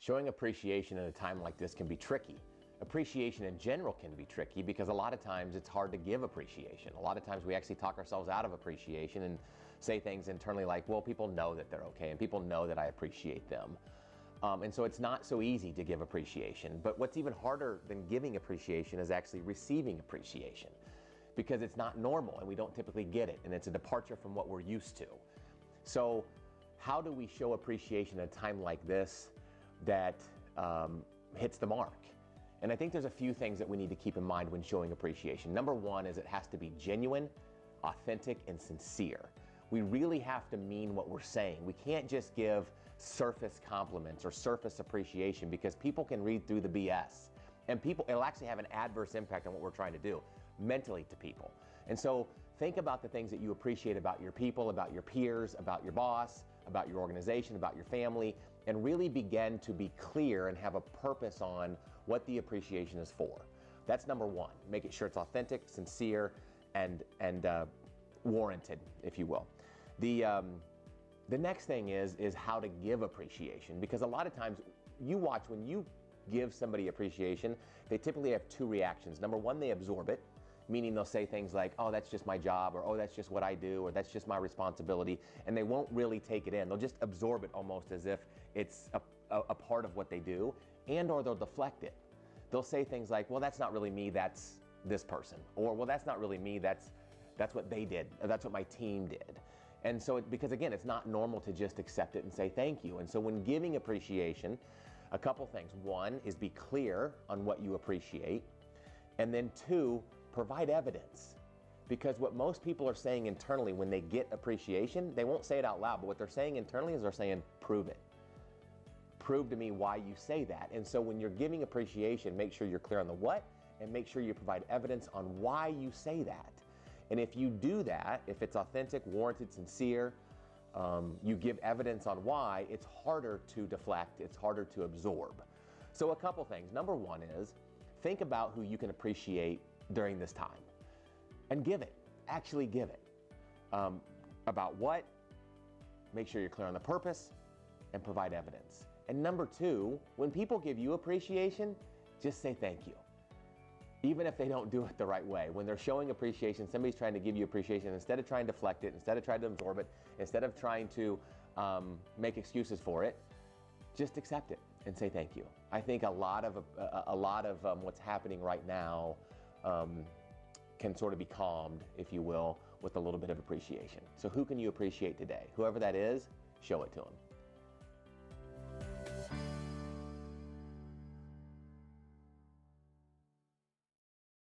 Showing appreciation at a time like this can be tricky. Appreciation in general can be tricky because a lot of times it's hard to give appreciation. A lot of times we actually talk ourselves out of appreciation and say things internally like, well, people know that they're okay and people know that I appreciate them. And so it's not so easy to give appreciation. But what's even harder than giving appreciation is actually receiving appreciation, because it's not normal and we don't typically get it, and it's a departure from what we're used to. So how do we show appreciation at a time like this that hits the mark? And I think there's a few things that we need to keep in mind when showing appreciation. Number one is it has to be genuine, authentic, and sincere. We really have to mean what we're saying. We can't just give surface compliments or surface appreciation, because people can read through the BS. And it'll actually have an adverse impact on what we're trying to do mentally to people. And so think about the things that you appreciate about your people, about your peers, about your boss, about your organization, about your family, and really begin to be clear and have a purpose on what the appreciation is for. That's number one. Make sure it's authentic, sincere, and warranted, if you will. The next thing is how to give appreciation, because a lot of times you watch when you give somebody appreciation, they typically have two reactions. Number one, they absorb it, meaning they'll say things like, oh, that's just my job, or oh, that's just what I do, or that's just my responsibility, and they won't really take it in. They'll just absorb it almost as if it's a part of what they do, or they'll deflect it. They'll say things like, well, that's not really me, that's this person, or well, that's not really me, that's what they did, or that's what my team did. And so, because again, it's not normal to just accept it and say thank you. And so when giving appreciation, a couple things. One is be clear on what you appreciate, and then two, provide evidence. Because what most people are saying internally when they get appreciation, they won't say it out loud, but what they're saying internally is they're saying, prove it. Prove to me why you say that. And so when you're giving appreciation, make sure you're clear on the what, and make sure you provide evidence on why you say that. And if you do that, if it's authentic, warranted, sincere, you give evidence on why, it's harder to deflect, it's harder to absorb. So a couple things. Number one is think about who you can appreciate during this time and give it, actually give it. About what, make sure you're clear on the purpose, and provide evidence. And number two, when people give you appreciation, just say thank you. Even if they don't do it the right way. When they're showing appreciation, somebody's trying to give you appreciation, instead of trying to deflect it, instead of trying to absorb it, instead of trying to make excuses for it, just accept it and say thank you. I think a lot of what's happening right now can sort of be calmed, if you will, with a little bit of appreciation. So who can you appreciate today? Whoever that is, show it to them.